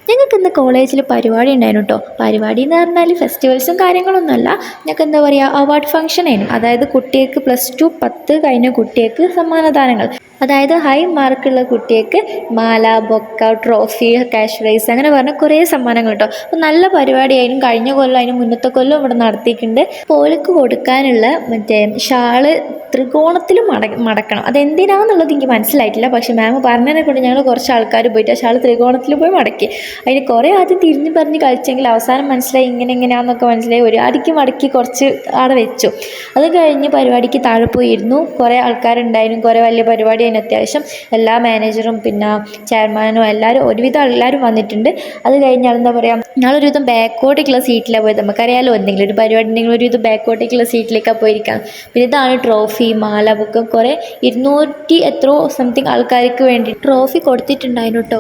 ഞങ്ങൾക്ക് ഇന്ന് കോളേജിൽ പരിപാടി ഉണ്ടായിരുന്നു കേട്ടോ. പരിപാടി എന്ന് പറഞ്ഞാൽ ഫെസ്റ്റിവൽസും കാര്യങ്ങളൊന്നുമല്ല. ഞങ്ങൾക്ക് എന്താ പറയുക, അവാർഡ് ഫംഗ്ഷൻ ആയിരുന്നു. അതായത് കുട്ടികൾക്ക് +2 10 കഴിഞ്ഞ കുട്ടികൾക്ക് സമ്മാനദാനങ്ങൾ. അതായത് ഹൈ മാർക്കുള്ള കുട്ടികൾക്ക് മാല, ബൊക്ക, ട്രോഫി, ക്യാഷ് പ്രൈസ് അങ്ങനെ പറഞ്ഞ കുറേ സമ്മാനങ്ങൾ കേട്ടോ. അപ്പോൾ നല്ല പരിപാടിയായിരുന്നു. കഴിഞ്ഞ കൊല്ലം അതിന് മുന്നത്തെ കൊല്ലം ഇവിടെ നടത്തിയിട്ടുണ്ട്. പോലിക്ക് കൊടുക്കാനുള്ള മറ്റേ ഷാള് ത്രികോണത്തിൽ മടക്കണം. അതെന്തിനാന്നുള്ളത് എനിക്ക് മനസ്സിലായിട്ടില്ല. പക്ഷെ മാം പറഞ്ഞതിനെ കൊണ്ട് ഞങ്ങൾ കുറച്ച് ആൾക്കാർ പോയിട്ട് ആ ഷാൾ ത്രികോണത്തിൽ പോയി മടക്കി. അതിന് കുറേ ആദ്യം തിരിഞ്ഞ് പറഞ്ഞ് കളിച്ചെങ്കിൽ അവസാനം മനസ്സിലായി എങ്ങനെയാണെന്നൊക്കെ മനസ്സിലായി. ഒരു അടിക്ക് മടക്കി കുറച്ച് അവിടെ വെച്ചു. അത് കഴിഞ്ഞ് പരിപാടിക്ക് താഴെ പോയിരുന്നു. കുറേ ആൾക്കാരുണ്ടായിരുന്നു. കുറേ വലിയ പരിപാടി അതിന് അത്യാവശ്യം എല്ലാ മാനേജറും പിന്നെ ചെയർമാനും എല്ലാവരും ഒരുവിധം എല്ലാവരും വന്നിട്ടുണ്ട്. അത് കഴിഞ്ഞാൽ എന്താ പറയുക, ഞങ്ങളൊരുവിധം ബാക്കോട്ടേക്കുള്ള സീറ്റിലാണ് പോയത്. നമുക്കറിയാലോ, എന്തെങ്കിലും ഒരു പരിപാടി ഉണ്ടെങ്കിൽ ഒരുവിധം ബാക്കോട്ടേക്കുള്ള സീറ്റിലേക്കാണ് പോയിരിക്കാം. പിന്നെ ഇതാണ് ട്രോഫി, മാല, ബുക്ക്. കുറേ 200 എത്രയോ സംതിങ് ആൾക്കാർക്ക് വേണ്ടി ട്രോഫി കൊടുത്തിട്ടുണ്ടായിരുന്നു കേട്ടോ.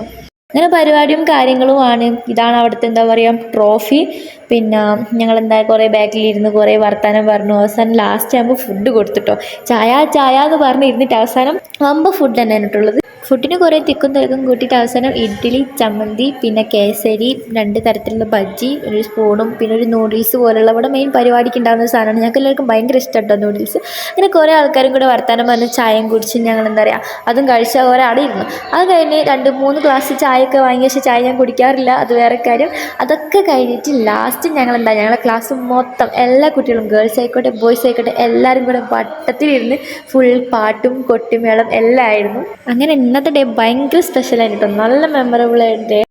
അങ്ങനെ പരിപാടിയും കാര്യങ്ങളുമാണ്. ഇതാണ് അവിടുത്തെ എന്താ പറയുക ട്രോഫി. പിന്നെ ഞങ്ങളെന്താ കുറേ ബാക്കിലിരുന്ന് കുറേ വർത്താനം പറഞ്ഞു. അവസാനം ലാസ്റ്റ് ആകുമ്പോൾ ഫുഡ് കൊടുത്തിട്ടോ. ചായ ചായ എന്ന് പറഞ്ഞ് ഇരുന്നിട്ട് അവസാനം ഫുഡ് തന്നെയാണ് കേട്ടുള്ളത്. ഫുഡിന് കുറേ തിക്കും തിരക്കും കൂട്ടിയിട്ട് അവസാനം ഇഡ്ഡലി, ചമ്മന്തി, പിന്നെ കേസരി, 2 തരത്തിലുള്ള ബജ്ജി, ഒരു സ്പൂണും പിന്നെ ഒരു നൂഡിൽസ് പോലുള്ള ഇവിടെ മെയിൻ പരിപാടിക്ക് ഉണ്ടാകുന്ന ഒരു സാധനമാണ്. ഞങ്ങൾക്ക് എല്ലാവർക്കും ഭയങ്കര ഇഷ്ടമാട്ടോ നൂഡിൽസ്. അങ്ങനെ കുറേ ആൾക്കാരും കൂടെ വർത്താനം പറഞ്ഞ് ചായയും കുടിച്ച് ഞങ്ങൾ എന്താ പറയുക അതും കഴിച്ചാൽ കുറേ അവിടെ ഇരുന്നു. അത് കഴിഞ്ഞ് 2-3 ഗ്ലാസ് ചായയൊക്കെ വാങ്ങിയ ശേഷം ചായ ഞാൻ കുടിക്കാറില്ല, അത് വേറെ കാര്യം. അതൊക്കെ കഴിഞ്ഞിട്ട് ലാസ്റ്റ് ഞങ്ങളെ ക്ലാസ് മൊത്തം എല്ലാ കുട്ടികളും ഗേൾസ് ആയിക്കോട്ടെ ബോയ്സ് ആയിക്കോട്ടെ എല്ലാവരും കൂടെ വട്ടത്തിലിരുന്ന് ഫുൾ പാട്ടും കൊട്ടുമേളം എല്ലാം ആയിരുന്നു. അങ്ങനെ ഇന്നത്തെ ഡേ ഭയങ്കര സ്പെഷ്യലായിരുന്നു കേട്ടോ. നല്ല മെമ്മറബിൾ ആയിട്ട്